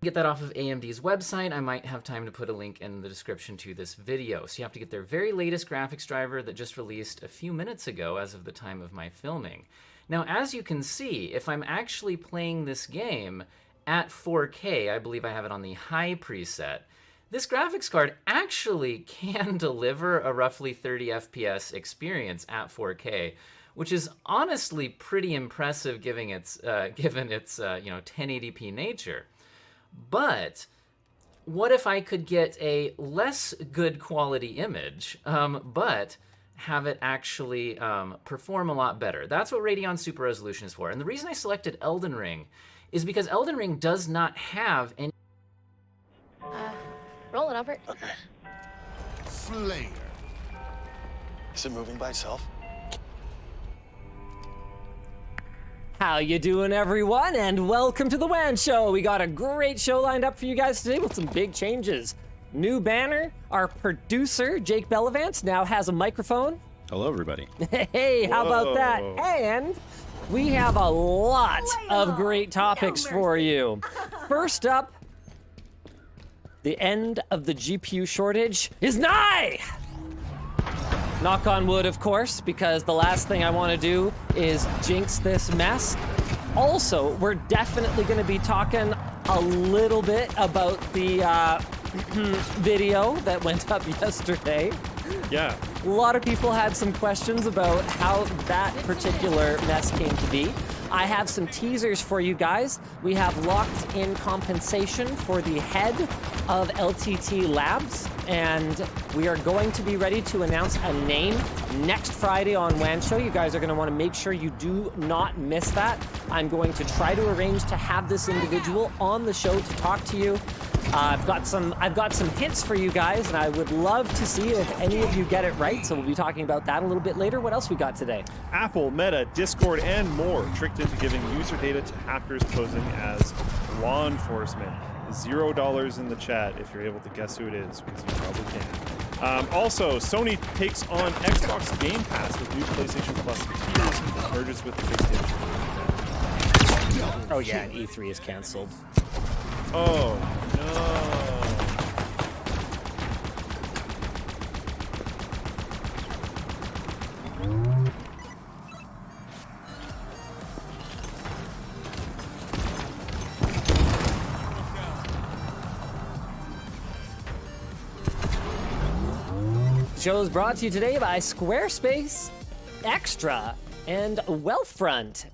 Get that off of AMD's website. I might have time to put a link in the description to this video. So you have to get their very latest graphics driver that just released a few minutes ago as of the time of my filming. Now, as you can see, if I'm actually playing this game at 4K, I believe I have it on the high preset, this graphics card actually can deliver a roughly 30 FPS experience at 4K, which is honestly pretty impressive given its 1080p nature. But what if I could get a less good quality image, but have it actually perform a lot better? That's what Radeon Super Resolution is for. And the reason I selected Elden Ring is because Elden Ring does not have any... Roll it, Albert. Okay. Slayer. Is it moving by itself? How you doing, everyone? And welcome to the WAN Show. We got a great show lined up for you guys today with some big changes. New banner. Our producer, Jake Bellavance, now has a microphone. Hello, everybody. Hey, how about that? And we have a lot of great topics for you. First up, the end of the GPU shortage is nigh! Knock on wood, of course, because the last thing I want to do is jinx this mess. Also, we're definitely going to be talking a little bit about the video that went up yesterday. Yeah. A lot of people had some questions about how that particular mess came to be. I have some teasers for you guys. We have locked in compensation for the head of LTT Labs, and we are going to be ready to announce a name next Friday on WAN Show. You guys are going to want to make sure you do not miss that. I'm going to try to arrange to have this individual on the show to talk to you. I've got some hints for you guys, and I would love to see if any of you get it right. So we'll be talking about that a little bit later. What else we got today? Apple, Meta, Discord, and more tricked into giving user data to hackers posing as law enforcement. $0 in the chat if you're able to guess who it is, because you probably can. Also, Sony takes on Xbox Game Pass with new PlayStation Plus tiers, merges with the big stage. Oh yeah, and E3 is canceled. Oh, no. The show is brought to you today by Squarespace, Extra, and Wealthfront.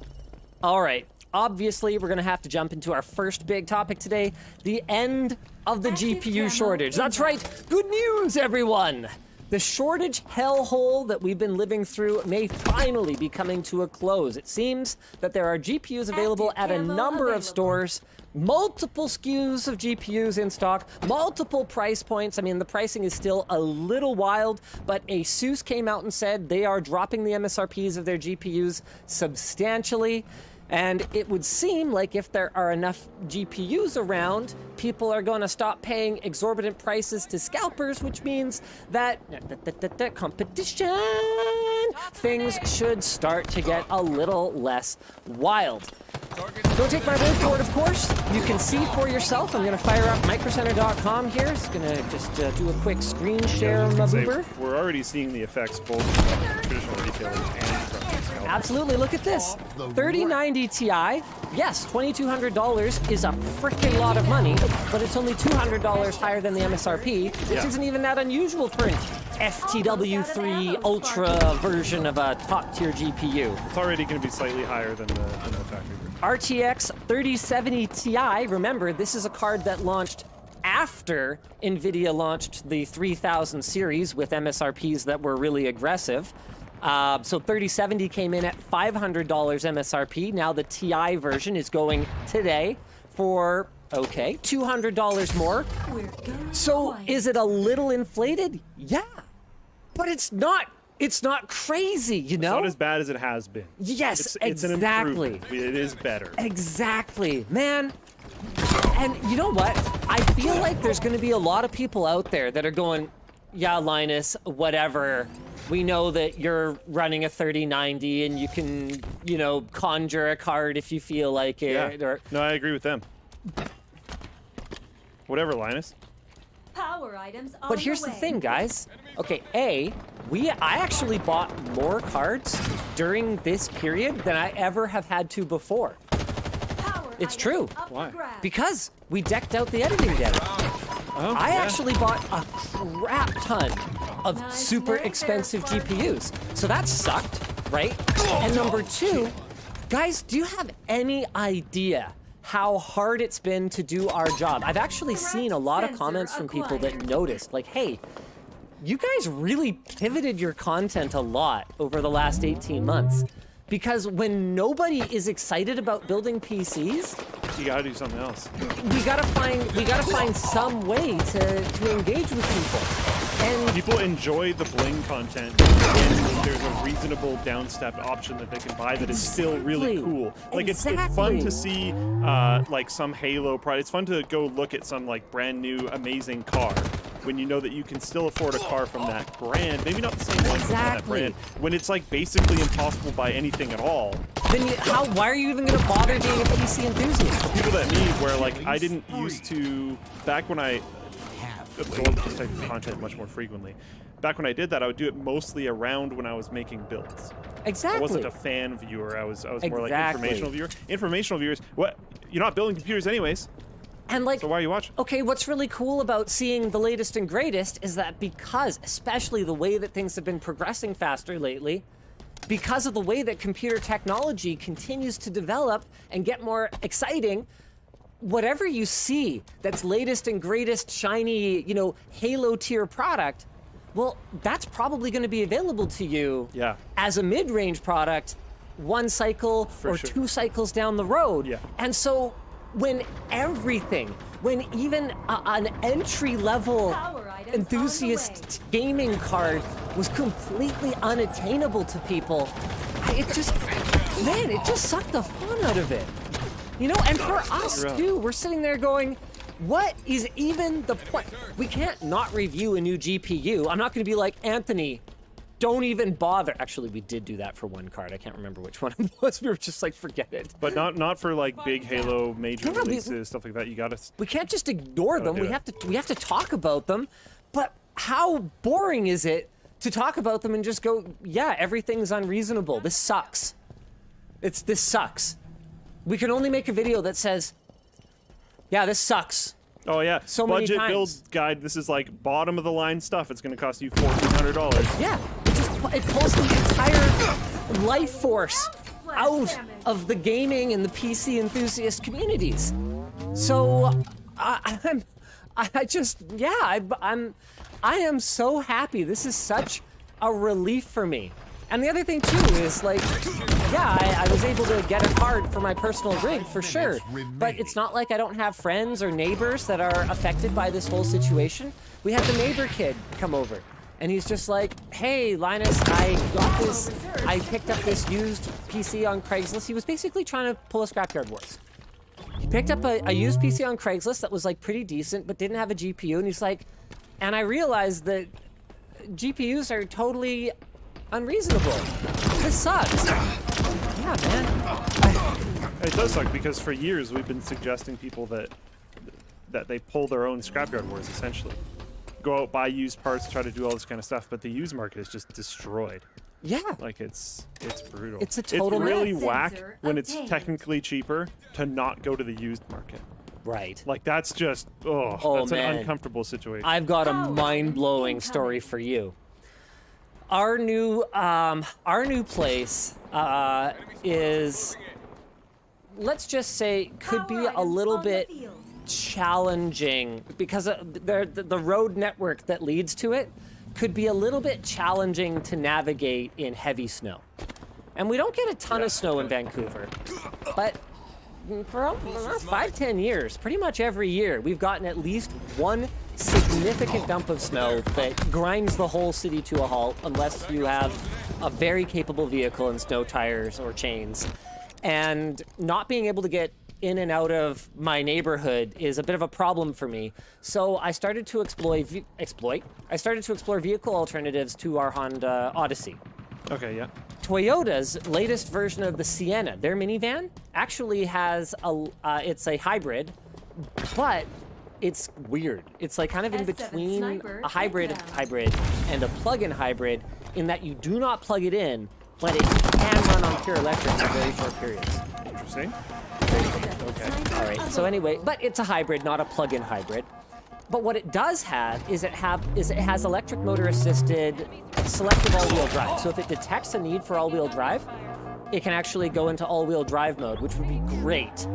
All right. Obviously, we're going to have to jump into our first big topic today, the end of the GPU shortage. That's right. Good news, everyone. The shortage hellhole that we've been living through may finally be coming to a close. It seems that there are GPUs available at a number of stores, multiple SKUs of GPUs in stock, multiple price points. I mean, the pricing is still a little wild, but ASUS came out and said they are dropping the MSRPs of their GPUs substantially. And it would seem like if there are enough GPUs around, people are going to stop paying exorbitant prices to scalpers, which means that competition, things should start to get a little less wild. Don't take my word for it, of course. You can see for yourself. I'm going to fire up microcenter.com here. It's going to just do a quick screen share, Mabuber. We're already seeing the effects both from traditional retailers and from scalpers. Absolutely, look at this. 3090 Ti, yes, $2,200 is a freaking lot of money, but it's only $200 higher than the MSRP, which isn't even that unusual for an FTW3 Ultra version of a top-tier GPU. It's already going to be slightly higher than the factory version. RTX 3070 Ti, remember, this is a card that launched after NVIDIA launched the 3000 series with MSRPs that were really aggressive. So 3070 came in at $500 MSRP. Now the Ti version is going today for, okay, $200 more. So is it a little inflated? Yeah, but it's not crazy, you know? It's not as bad as it has been. Yes, it's exactly. An improvement. It is better. Exactly, man. And you know what? I feel like there's going to be a lot of people out there that are going, yeah, Linus, whatever. We know that you're running a 3090 and you can, you know, conjure a card if you feel like it. Yeah. Or... No, I agree with them. Whatever, Linus. Power items on But here's the way. thing, guys. Okay, I actually bought more cards during this period than I ever have had to before. Power It's items true. up for Why? grabs. Because we decked out the editing den. Oh, I yeah. actually bought a crap ton of Nice super work there, expensive Sparky. GPUs. So that sucked, right? And number two, guys, do you have any idea how hard it's been to do our job? I've actually seen a lot of Sensor comments from people that acquired. noticed, like, hey, you guys really pivoted your content a lot over the last 18 months. Because when nobody is excited about building PCs, You gotta do something else. we gotta find some way to engage with people. And People enjoy the bling content, and there's a reasonable downstep option that they can buy that is still really Exactly. cool. Like it's fun to see like some Halo product. It's fun to go look at some like brand new amazing car when you know that you can still afford a car from that brand. Maybe not the same one, but from that Exactly. brand. When it's like basically impossible to buy anything at all. then why are you even gonna bother being a PC enthusiast? People that me where like I didn't used to back when I absorbed this type of content much more frequently. Back when I did that, I would do it mostly around when I was making builds. Exactly. I wasn't a fan viewer. I was more like Exactly. informational viewer. Informational viewers. What? You're not building computers anyways. And like, So why are you watching? okay, what's really cool about seeing the latest and greatest is that because, especially the way that things have been progressing faster lately, because of the way that computer technology continues to develop and get more exciting, whatever you see that's latest and greatest, shiny, Halo tier product, well, that's probably going to be available to you Yeah. as a mid-range product one cycle or sure. 2 cycles down the road. Yeah. And so when even an entry-level Power items on the enthusiast gaming card was completely unattainable to people, it just sucked the fun out of it. And for us You're right. too, we're sitting there going, what is even the point? We can't not review a new GPU. I'm not going to be like, Anthony, don't even bother. Actually, we did do that for one card. I can't remember which one it was. We were just like, forget it. But not for like big Halo major No, no, releases, stuff like that. You gotta. We can't just ignore them. do We it. have to talk about them. But how boring is it to talk about them and just go, yeah, everything's unreasonable. This sucks. This sucks. We can only make a video that says, yeah, this sucks. Oh yeah. So many Budget build times. guide. This is like bottom of the line stuff. It's gonna cost you $1,400. Yeah, it pulls the entire life force out of the gaming and the PC enthusiast communities. So I am so happy. This is such a relief for me. And the other thing too is like, yeah, I was able to get a card for my personal rig for sure, but it's not like I don't have friends or neighbors that are affected by this whole situation. We had the neighbor kid come over, and he's just like, hey, Linus, I picked up this used PC on Craigslist. He was basically trying to pull a Scrapyard Wars. He picked up a used PC on Craigslist that was like pretty decent, but didn't have a GPU, and he's like, and I realized that GPUs are totally unreasonable. This sucks. Yeah, man. It does suck because for years we've been suggesting people that they pull their own scrapyard wars essentially. Go out, buy used parts, try to do all this kind of stuff, but the used market is just destroyed. Yeah. Like it's brutal. It's a total It's really mess. whack Sensor when it's obtained. technically cheaper to not go to the used market. Right. Like that's just Oh, that's man. an uncomfortable situation. I've got a Power mind-blowing incoming. story for you. Our new place is, let's just say, could be Power a little items on the bit field. challenging because the road network that leads to it could be a little bit challenging to navigate in heavy snow. And we don't get a ton of snow in Vancouver, but for the last 5-10 years, pretty much every year, we've gotten at least one significant dump of snow that grinds the whole city to a halt unless you have a very capable vehicle and snow tires or chains. And not being able to get in and out of my neighborhood is a bit of a problem for me. So I started to explore vehicle alternatives to our Honda Odyssey. Okay, yeah. Toyota's latest version of the Sienna, their minivan, actually has it's a hybrid, but it's weird. It's like kind of in S7 between sniper a hybrid inbound. and a plug-in hybrid in that you do not plug it in, but it can run on pure electric for very short periods. Interesting. Okay. All right. So anyway, but it's a hybrid, not a plug-in hybrid. But what it does have is it has electric motor assisted selective all-wheel drive. So if it detects a need for all-wheel drive, it can actually go into all-wheel drive mode, which would be great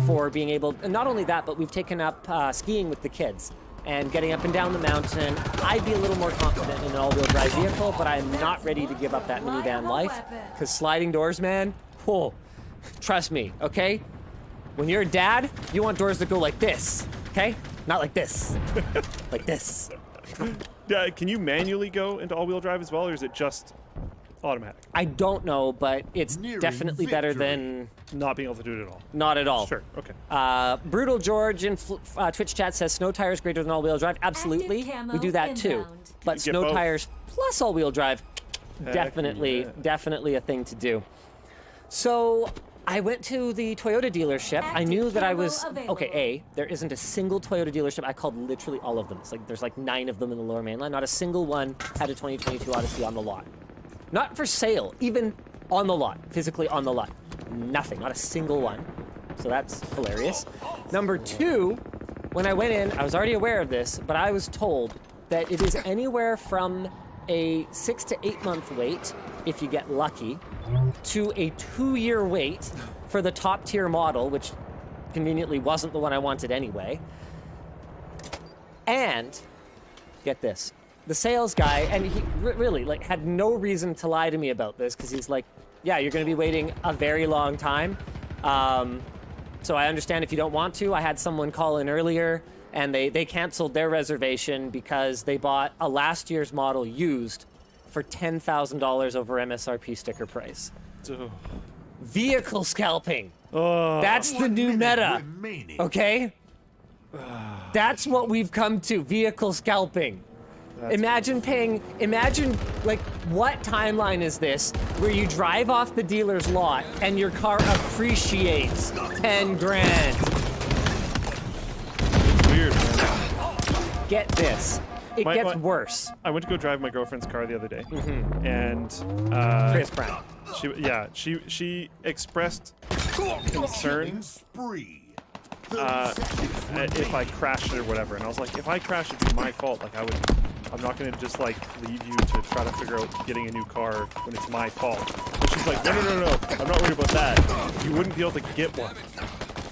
for being able. And not only that, but we've taken up skiing with the kids and getting up and down the mountain. I'd be a little more confident in an all-wheel drive vehicle, but I'm not ready to give up that minivan life because sliding doors, man. Oh, trust me, okay? When you're a dad, you want doors that go like this, okay? Not like this. Like this. Yeah, can you manually go into all-wheel drive as well, or is it just automatic? I don't know, but it's Nearing definitely better victory. than Not being able to do it at all. not at all. Sure. Okay. Brutal George in Twitch chat says snow tires greater than all-wheel drive. Absolutely, Active we do that too. inbound. But Get snow both. tires plus all-wheel drive, Heck definitely, yeah. definitely a thing to do. So I went to the Toyota dealership. I Active knew that I camo was available. okay. There isn't a single Toyota dealership. I called literally all of them. It's like there's like 9 of them in the Lower Mainland. Not a single one had a 2022 Odyssey on the lot. Not for sale, even on the lot, physically on the lot. Nothing, not a single one. So that's hilarious. Number 2, when I went in, I was already aware of this, but I was told that it is anywhere from a 6 to 8 month wait, if you get lucky, to a 2-year wait for the top tier model, which conveniently wasn't the one I wanted anyway. And get this, the sales guy, and he really like had no reason to lie to me about this because he's like, yeah, you're going to be waiting a very long time. So I understand if you don't want to. I had someone call in earlier and they canceled their reservation because they bought a last year's model used for $10,000 over MSRP sticker price. Oh. Vehicle scalping. Oh. That's the new meta. Remaining. Okay? That's what we've come to, vehicle scalping. Imagine like, what timeline is this where you drive off the dealer's lot and your car appreciates 10 grand? Weird, man. Get this. It My- gets my- worse. I went to go drive my girlfriend's car the other day, and Chris Brown. she expressed concern Spree. if I crashed it or whatever, and I was like, if I crash, it'd be my fault. Like I'm not gonna just like leave you to try to figure out getting a new car when it's my fault. But she's like, no, I'm not worried about that. You wouldn't be able to get one.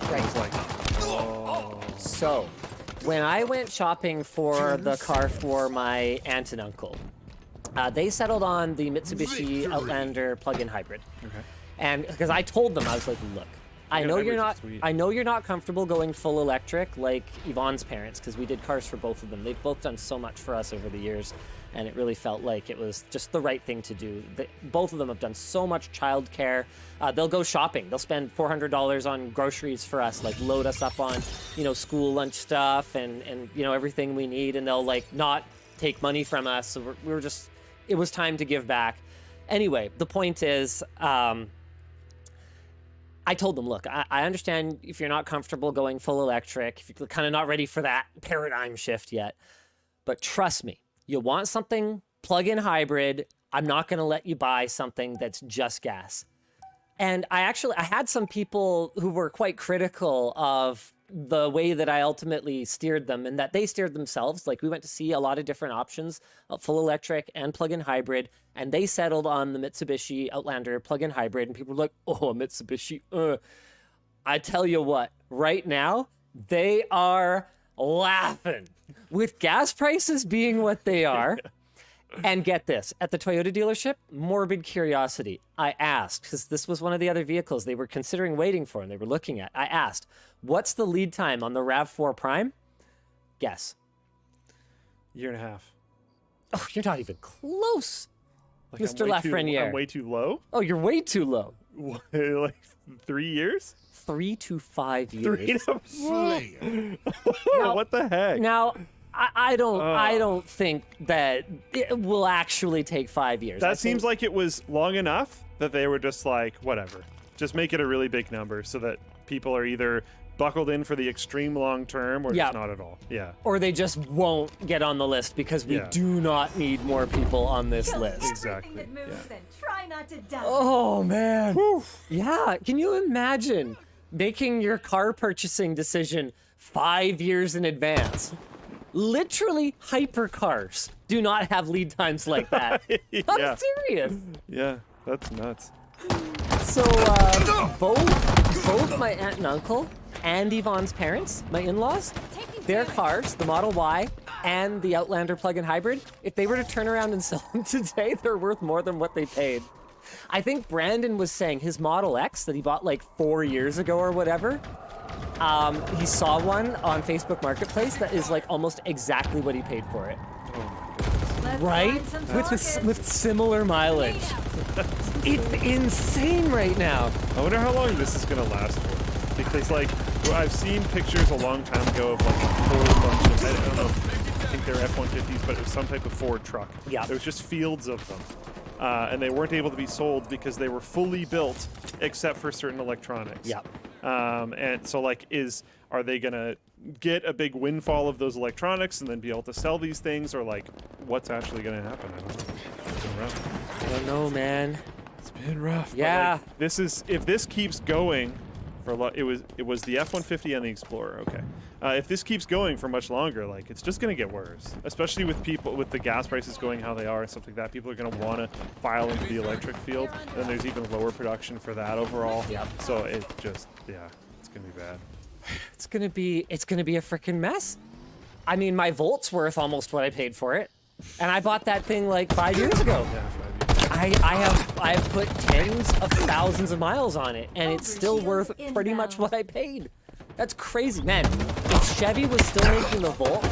I was like, oh. So, when I went shopping for the car for my aunt and uncle, they settled on the Mitsubishi Victory. Outlander plug-in hybrid. Okay. And because I told them, I was like, look, I know you're not, hybrids are sweet. I know you're not comfortable going full electric like Yvonne's parents, because we did cars for both of them. They've both done so much for us over the years, and it really felt like it was just the right thing to do. Both of them have done so much childcare. They'll go shopping. They'll spend $400 on groceries for us, like load us up on, school lunch stuff and everything we need, and they'll like not take money from us. So we were just, it was time to give back. Anyway, the point is, I told them, look, I understand if you're not comfortable going full electric, if you're kind of not ready for that paradigm shift yet, but trust me, you want something plug-in hybrid, I'm not going to let you buy something that's just gas. And I had some people who were quite critical of the way that I ultimately steered them, and that they steered themselves. Like, we went to see a lot of different options, full electric and plug-in hybrid, and they settled on the Mitsubishi Outlander plug-in hybrid, and people were like, oh, Mitsubishi, I tell you what, right now, they are laughing. With gas prices being what they are, and get this, at the Toyota dealership, morbid curiosity, I asked, because this was one of the other vehicles they were considering waiting for and they were looking at. I asked, what's the lead time on the RAV4 Prime? Guess. Year and a half. Oh, you're not even close, Like, Mr. I'm way too- Lafreniere. I'm way too low. Oh, you're way too low. Like 3 years? 3 to 5 years. 3 to Slayer. What the heck? Now, I don't think that it will actually take 5 years. That seems like it was long enough that they were just like, whatever. Just make it a really big number so that people are either buckled in for the extreme long term, or Yeah. just not at all. Yeah, Or they just won't get on the list because we Yeah. do not need more people on this list. exactly. Everything that moves Yeah. and try not to die. Oh man. Yeah, can you imagine making your car purchasing decision 5 years in advance? Literally, hypercars do not have lead times like that. Yeah. I'm serious. Yeah, that's nuts. So, both my aunt and uncle and Yvonne's parents, my in-laws, their cars, the Model Y and the Outlander plug-in hybrid, if they were to turn around and sell them today, they're worth more than what they paid. I think Brandon was saying his Model X that he bought like 4 years ago or whatever, he saw one on Facebook Marketplace that is like almost exactly what he paid for it. Let's Right? find some With, focus. with similar mileage. It's insane right now. I wonder how long this is gonna last for. Because like, well, I've seen pictures a long time ago of like a whole bunch of, I don't know, I think they're F-150s, but it was some type of Ford truck. Yeah. There was just fields of them. And they weren't able to be sold because they were fully built except for certain electronics. Yeah. And so like, are they gonna get a big windfall of those electronics and then be able to sell these things, or like, what's actually gonna happen? I don't know. It's been rough. I don't know, man. It's been rough. but, Yeah. like, this is, if this keeps going for a lot, it was the F-150 and the Explorer. Okay. If this keeps going for much longer, like, it's just gonna get worse. Especially with the gas prices going how they are and stuff like that. People are gonna want to file into the electric field. And then there's even lower production for that overall. Yep. So it just, yeah, it's gonna be bad. It's gonna be a freaking mess. I mean, my Volt's worth almost what I paid for it, and I bought that thing like 5 years ago. Yeah, 5 years. I have put tens of thousands of miles on it, and it's still worth pretty much what I paid. That's crazy, man. If Chevy was still making the Volt,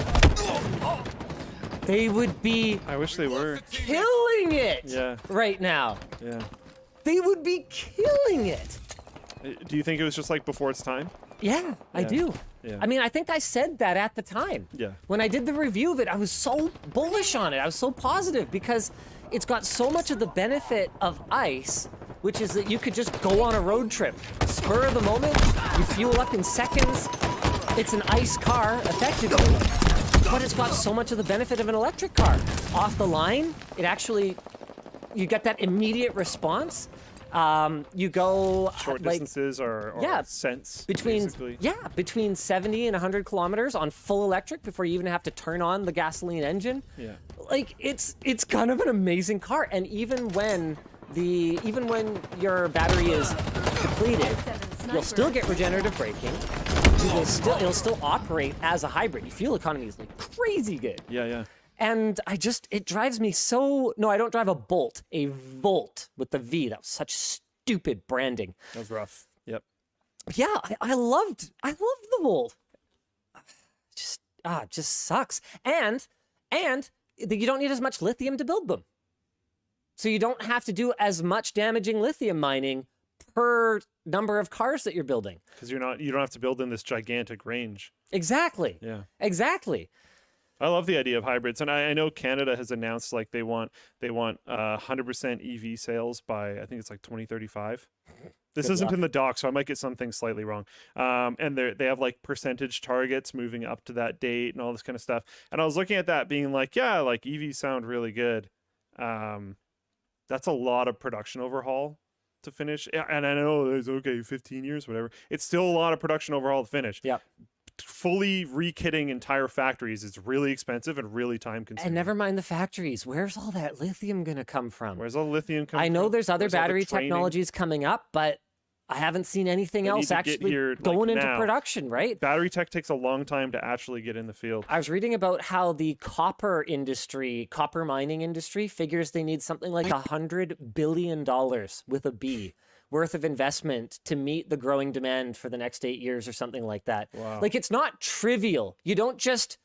they would be I wish they were. killing it Yeah. right now. Yeah. They would be killing it. Do you think it was just like before its time? Yeah, I Yeah. do. Yeah. I mean, I think I said that at the time. Yeah. When I did the review of it, I was so bullish on it. I was so positive because it's got so much of the benefit of ICE, which is that you could just go on a road trip. Spur of the moment, you fuel up in seconds. It's an ICE car, effectively. But it's got so much of the benefit of an electric car. Off the line, it actually, you get that immediate response. You go Short like, distances or yeah, cents, between basically. between 70 and 100 kilometers on full electric before you even have to turn on the gasoline engine. Yeah. Like it's kind of an amazing car, and even when your battery is depleted, you'll still get regenerative braking. It'll still operate as a hybrid. Your fuel economy is like crazy good. Yeah, yeah. And it drives me so. No, I don't drive a Bolt, a Volt with the V. That was such stupid branding. That was rough. Yep. Yeah, I loved the Volt. Just sucks. And you don't need as much lithium to build them. So you don't have to do as much damaging lithium mining per number of cars that you're building. Because you don't have to build in this gigantic range. Exactly. Yeah. Exactly. I love the idea of hybrids, and I know Canada has announced like they want 100% EV sales by, I think it's like 2035. This Good isn't luck. in the doc, so I might get something slightly wrong. And they have like percentage targets moving up to that date and all this kind of stuff. And I was looking at that, being like, yeah, like EVs sound really good. That's a lot of production overhaul to finish. Yeah, and I know there's 15 years, whatever. It's still a lot of production overhaul to finish. Yep. Fully re-kitting entire factories is really expensive and really time consuming. And never mind the factories. Where's all that lithium gonna come from? Where's all the lithium coming I know from? there's other Where's all the battery training? technologies coming up, but I haven't seen anything They need else to get actually here, like, going into now. production, right? Battery tech takes a long time to actually get in the field. I was reading about how the copper mining industry figures they need something like $100 billion with a B worth of investment to meet the growing demand for the next 8 years or something like that. Wow. Like, it's not trivial. You don't just,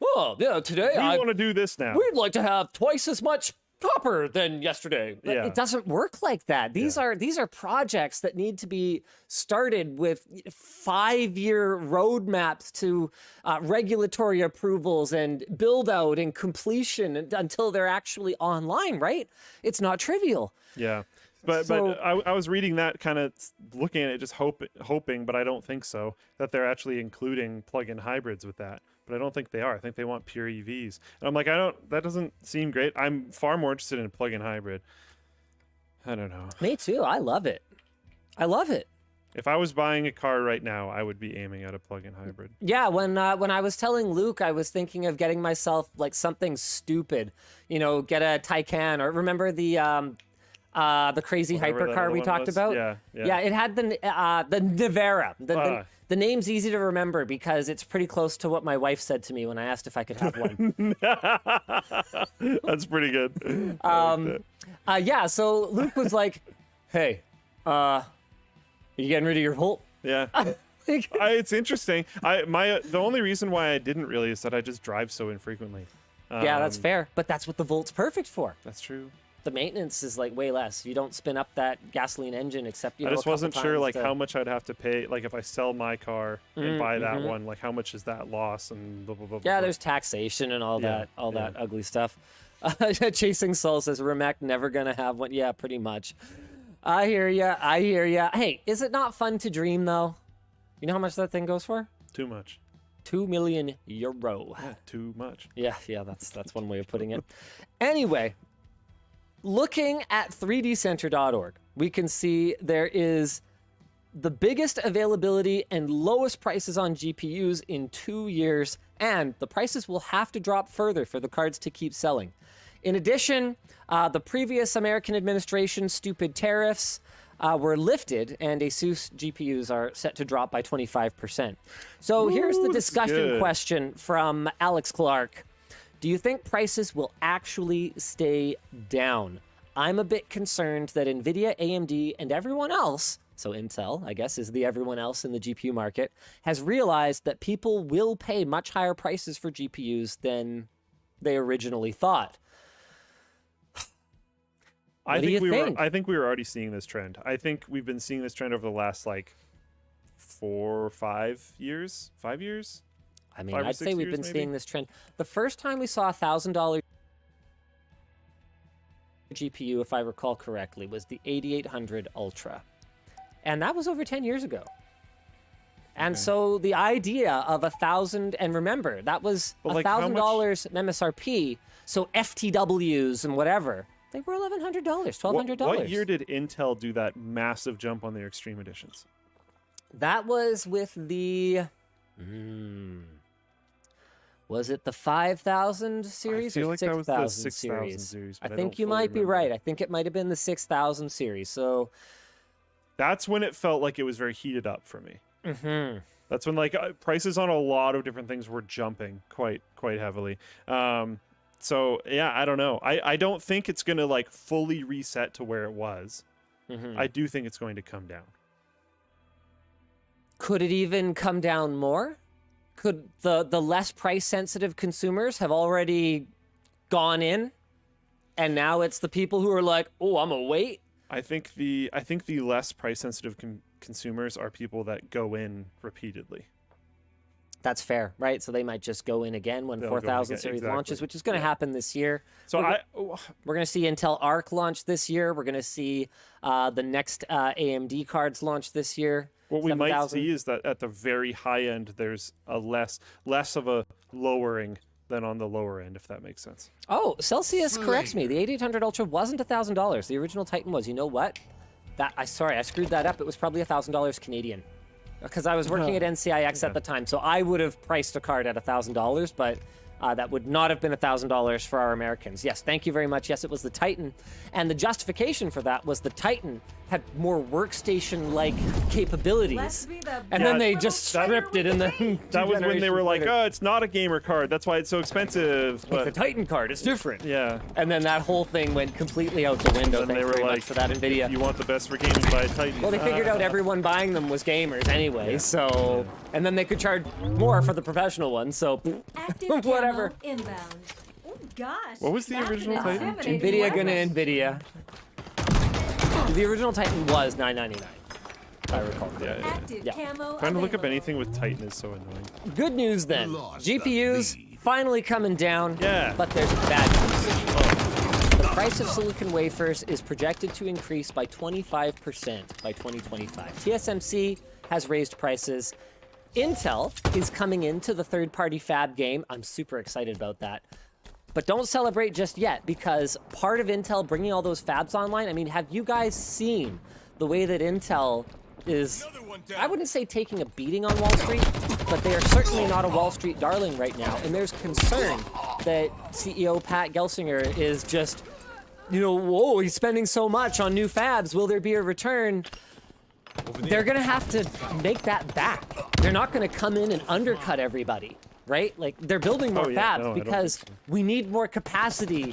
oh, yeah, today We want to do this now. we'd like to have twice as much copper than yesterday. Yeah. It doesn't work like that. These are projects that need to be started with 5-year roadmaps to regulatory approvals and build out and completion until they're actually online, right? It's not trivial. Yeah. But So- I was reading that, kind of looking at it, just hoping, but I don't think so, that they're actually including plug-in hybrids with that. But I don't think they are. I think they want pure EVs. And I'm like, that doesn't seem great. I'm far more interested in a plug-in hybrid. I don't know. Me too. I love it. I love it. If I was buying a car right now, I would be aiming at a plug-in hybrid. Yeah, when I was telling Luke, I was thinking of getting myself like something stupid, you know, get a Taycan, or remember the crazy Whatever that hypercar other we one talked was. about? Yeah. It had the Navara. The name's easy to remember because it's pretty close to what my wife said to me when I asked if I could have one. That's pretty good. Yeah, so Luke was like, "Hey, are you getting rid of your Volt?" Yeah. It's interesting. The only reason why I didn't really is that I just drive so infrequently. Yeah, that's fair, but that's what the Volt's perfect for. That's true. The maintenance is like way less. You don't spin up that gasoline engine except I a just couple wasn't sure times like to- how much I'd have to pay. Like if I sell my car and buy that one, like how much is that loss and blah blah blah. Yeah, blah. there's taxation and all Yeah, that ugly stuff. Chasing Soul says Rimac never gonna have one. Yeah, pretty much. I hear ya. Hey, is it not fun to dream though? You know how much that thing goes for? Too much. €2 million. Yeah, too much. Yeah, that's one way of putting it. Anyway, looking at 3dcenter.org, we can see there is the biggest availability and lowest prices on GPUs in 2 years, and the prices will have to drop further for the cards to keep selling. In addition, the previous American administration's stupid tariffs were lifted, and ASUS GPUs are set to drop by 25%. So here's the that's discussion good. question from Alex Clark. Do you think prices will actually stay down? I'm a bit concerned that NVIDIA, AMD, and everyone else, so Intel, I guess, is the everyone else in the GPU market, has realized that people will pay much higher prices for GPUs than they originally thought. I do you think? I think we were already seeing this trend. I think we've been seeing this trend over the last like 4 or 5 years. 5 years? I mean, 5 or I'd 6 say we've years, been maybe? seeing this trend. The first time we saw $1,000 GPU, if I recall correctly, was the 8800 Ultra. And that was over 10 years ago. And so the idea of 1,000, and remember, that was But, like, how $1,000 MSRP, so FTWs and whatever, they were $1,100, $1,200. What year did Intel do that massive jump on their Extreme Editions? That was with the... Was it the 5,000 series I feel or like that was the 6,000 6,000 series, but I I think don't you fully might be remember. right. I think it might have been the 6,000 series. So, That's when it felt like it was very heated up for me. mhm. That's when like prices on a lot of different things were jumping quite heavily. So yeah, I don't know. I don't think it's gonna like fully reset to where it was. I do think it's going to come down. Could it even come down more? Could the less price sensitive consumers have already gone in, and now it's the people who are like, "Oh, I'm gonna wait." I think the less price sensitive consumers are people that go in repeatedly. That's fair, right? So they might just go in again when They'll go in 4,000 again, series exactly. launches, which is going to happen this year. So We're going to see Intel Arc launch this year. We're going to see the next AMD cards launch this year. what we might 7,000. see is that at the very high end, there's a less of a lowering than on the lower end, if that makes sense. Oh, Celsius corrects me. The 8800 Ultra wasn't $1,000. The original Titan was. You know what? I screwed that up. It was probably $1,000 Canadian. Because I was working at NCIX at the time, so I would have priced a card at $1,000, but that would not have been $1,000 for our Americans. Yes, thank you very much. Yes, it was the Titan, and the justification for that was the Titan had more workstation-like capabilities, Let's be the and then best they little just slayer stripped it we in the. can be. That was when they were like, oh, "Oh, it's not a gamer card. That's why it's so expensive." the But Titan card is different. yeah, And then that whole thing went completely out the window. and they Thanks were very like, much for that, NVIDIA. "You want the best for gaming? Buy a Titan." Well, they figured out everyone buying them was gamers anyway, so... And then they could charge more for the professional ones, so... Active Whatever. camo inbound. Oh gosh. What was the that's an original Titan? intimidating NVIDIA weapon. gonna NVIDIA. The original Titan was $999, if I recall. Yeah, yeah. Active Yeah. camo Trying to look up available. anything with Titan is so annoying. Good news then. Lost the GPUs lead. finally coming down. Yeah. But there's bad news. The price of silicon wafers is projected to increase by 25% by 2025. TSMC has raised prices. Intel is coming into the third-party fab game. I'm super excited about that. But don't celebrate just yet, because part of Intel bringing all those fabs online, I mean, have you guys seen the way that Intel is, I wouldn't say taking a beating on Wall Street, but they are certainly not a Wall Street darling right now. And there's concern that CEO Pat Gelsinger is just, you know, whoa, he's spending so much on new fabs. Will there be a return? They're going to have to make that back. They're not going to come in and undercut everybody, right? Like, they're building more fabs because we need more capacity,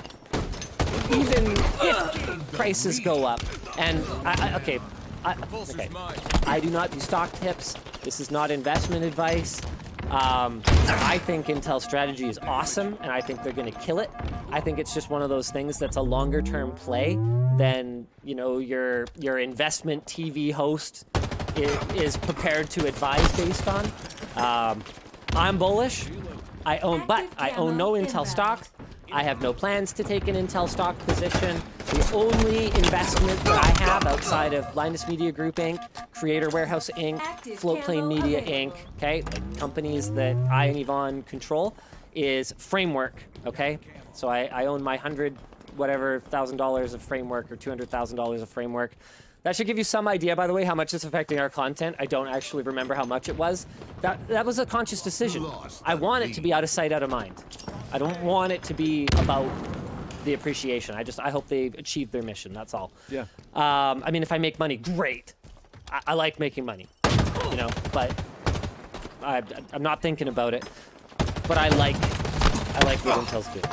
even if prices go up. And, okay, I do not do stock tips. This is not investment advice. I think Intel's strategy is awesome, and I think they're going to kill it. I think it's just one of those things that's a longer-term play than, you know, your investment TV host is prepared to advise based on. I'm bullish. I own no Intel stock. I have no plans to take an Intel stock position. The only investment that I have outside of Linus Media Group Inc., Creator Warehouse Inc., Floatplane Media Inc., okay, like companies that I and Yvonne control, is Framework, okay? So I own my $100,000 of Framework or $200,000 of Framework. That should give you some idea, by the way, how much it's affecting our content. I don't actually remember how much it was. That was a conscious decision. I want it to be out of sight, out of mind. I don't want it to be about the appreciation. I hope they achieve their mission, that's all. Yeah. I mean, if I make money, great. I like making money, you know, but I'm not thinking about it. But I like what Intel's doing.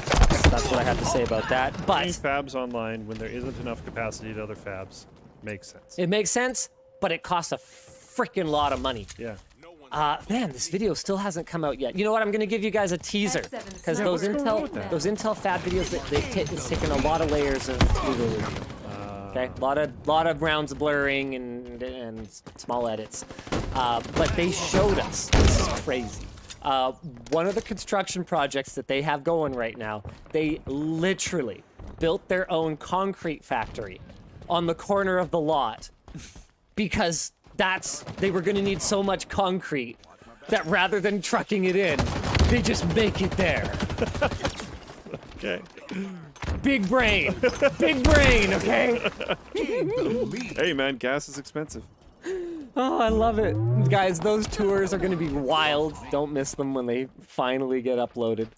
That's what I have to say about that. But Putting fabs online when there isn't enough capacity at other fabs makes sense. it makes sense, but it costs a freaking lot of money. Yeah. Man, this video still hasn't come out yet. You know what? I'm going to give you guys a teaser, because those Intel fab videos, it's taken a lot of layers of legal review. Okay, a lot of rounds of blurring and small edits, but they showed us. This is crazy. One of the construction projects that they have going right now, they literally built their own concrete factory on the corner of the lot because they were going to need so much concrete that rather than trucking it in, they just make it there. Okay. Big brain, okay? Hey man, gas is expensive. Oh, I love it. Guys, those tours are going to be wild. Don't miss them when they finally get uploaded.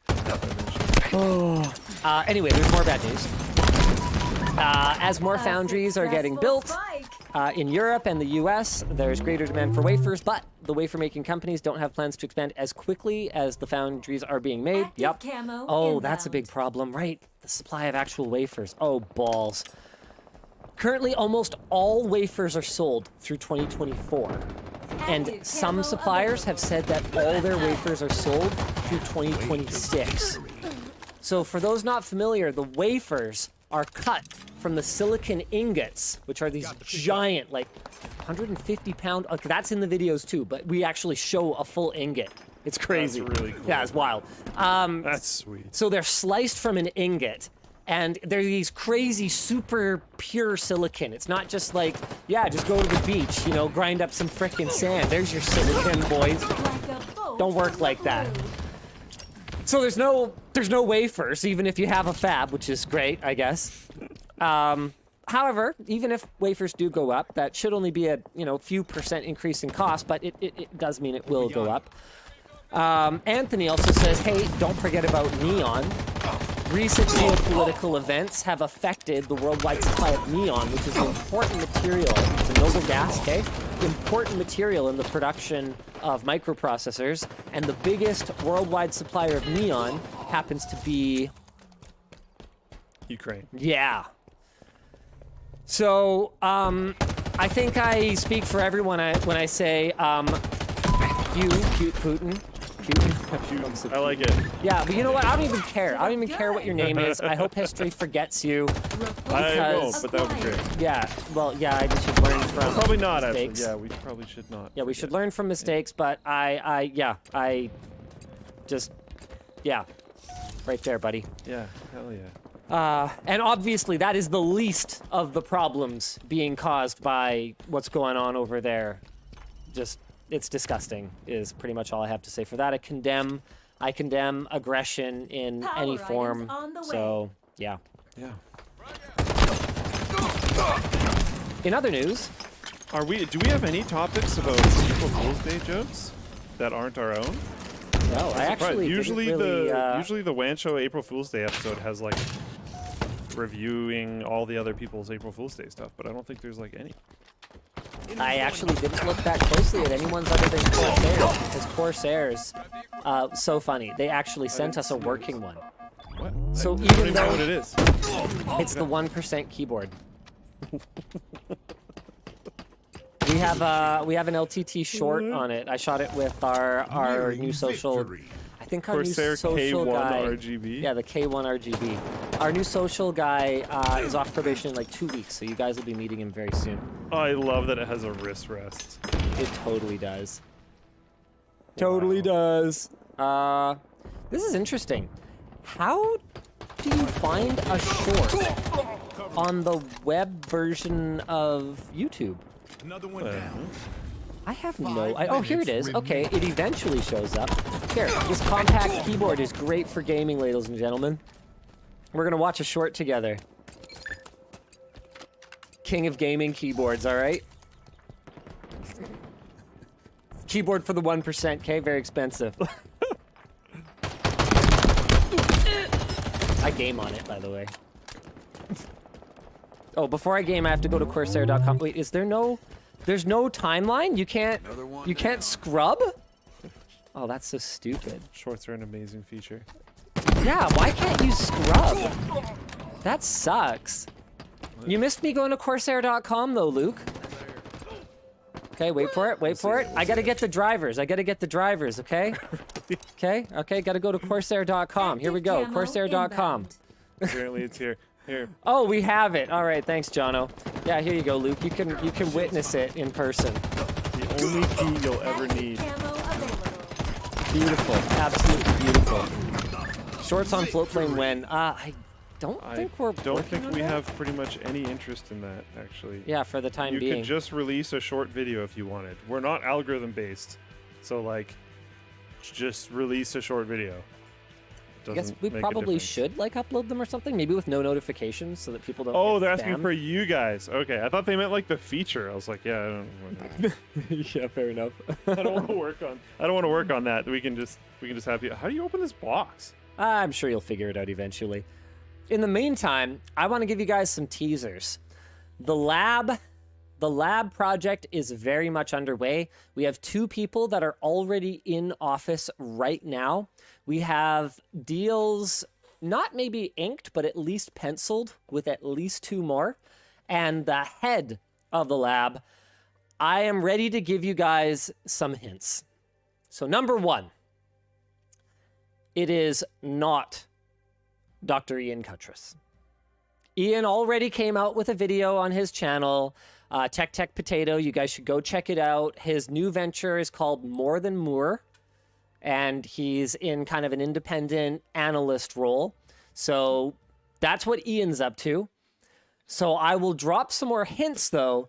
Anyway, there's more bad news. As more foundries are getting built in Europe and the US, there's greater demand for wafers, but the wafer-making companies don't have plans to expand as quickly as the foundries are being made. Active camo Oh, that's a inbound. big problem, right? The supply of actual wafers. Oh, balls. Currently, almost all wafers are sold through 2024. And Active some camo suppliers have said that all their wafers are sold through 2026. So for those not familiar, the wafers are cut from the silicon ingots, which are these giant, like 150-pound. Okay, that's in the videos too, but we actually show a full ingot. It's crazy. That's really cool. Yeah, it's wild. That's sweet. So they're sliced from an ingot, and they're these crazy, super pure silicon. It's not just like, yeah, just go to the beach, you know, grind up some frickin' sand. There's your silicon, boys. Don't work like that. So there's no wafers, even if you have a fab, which is great, I guess. However, even if wafers do go up, that should only be a few percent increase in cost, but it does mean it will go up. Anthony also says, hey, don't forget about neon. Recent geopolitical events have affected the worldwide supply of neon, which is an important material. It's a noble gas, okay? Important material in the production of microprocessors, and the biggest worldwide supplier of neon happens to be Ukraine. Yeah. So, I think I speak for everyone when I say, you, cute Putin. I like it. Yeah, but you know what? I don't even care. I don't even care what your name is. I hope history forgets you. I won't, but that would be great. Yeah, well, yeah, I should learn from Probably not, mistakes. actually. Yeah, we probably should not. Yeah, we should learn from mistakes, but I just, right there, buddy. Yeah, hell And obviously, that is the least of the problems being caused by what's going on over there. Just, it's disgusting, is pretty much all I have to say for that. I condemn aggression in Power any items form. on the So, yeah. Yeah. In other news, Do we have any topics about April Fool's Day jokes that aren't our own? no, I actually usually didn't really, usually the WAN Show April Fool's Day episode has like reviewing all the other people's April Fool's Day stuff, but I don't think there's like any. I actually didn't look that closely at anyone's other than Corsairs, because Corsairs, so funny. They actually sent us a working one. What? So I don't even even know though- what it is. It's the 1% keyboard. We have an LTT short on it. I shot it with our Nearing new social. victory. I think our Corsair new social K1 guy. RGB. Yeah, the K1 RGB. Our new social guy is off probation in like 2 weeks, so you guys will be meeting him very soon. Oh, I love that it has a wrist rest. It totally does. Totally does. This is interesting. How do you find a short on the web version of YouTube? Another one down. I have no. Oh, here it is. Okay, it eventually shows up. Here, this compact keyboard is great for gaming, ladies and gentlemen. We're gonna watch a short together. King of gaming keyboards, all right? Keyboard for the 1%, okay? Very expensive. I game on it, by the way. Oh, before I game, I have to go to Corsair.com. Wait, is there no... There's no timeline? You can't scrub? Oh, that's so stupid. Shorts are an amazing feature. Yeah, why can't you scrub? That sucks. You missed me going to Corsair.com though, Luke. Okay, wait for it. I gotta get the drivers, okay? Okay, gotta go to Corsair.com. Here we go, Camo Corsair.com. inbound. Apparently it's here. Here. Oh, we have it. All right, thanks, Jono. Yeah, here you go, Luke. You can witness it in person. The only key you'll ever need. Camo available. Beautiful, absolutely beautiful. Shorts on Floatplane when? I don't think we're don't working think on we that. have pretty much any interest in that, actually. Yeah, for the time You being. could just release a short video if you wanted. We're not algorithm based, so like, just release a short video. I guess Doesn't we make a probably difference. should like upload them or something, maybe with no notifications, so that people don't. Oh, get they're asking spammed. for you guys. Okay, I thought they meant like the feature. I was like, yeah, I don't. Yeah, fair enough. I don't want to work on. I don't want to work on that. We can just have you. How do you open this box? I'm sure you'll figure it out eventually. In the meantime, I want to give you guys some teasers. The lab project is very much underway. We have 2 people that are already in office right now. We have deals not maybe inked, but at least penciled with at least 2 more. And the head of the lab, I am ready to give you guys some hints. So number 1, it is not Dr. Ian Cutress. Ian already came out with a video on his channel, Tech Potato. You guys should go check it out. His new venture is called More Than Moore, and he's in kind of an independent analyst role. So that's what Ian's up to. So I will drop some more hints, though,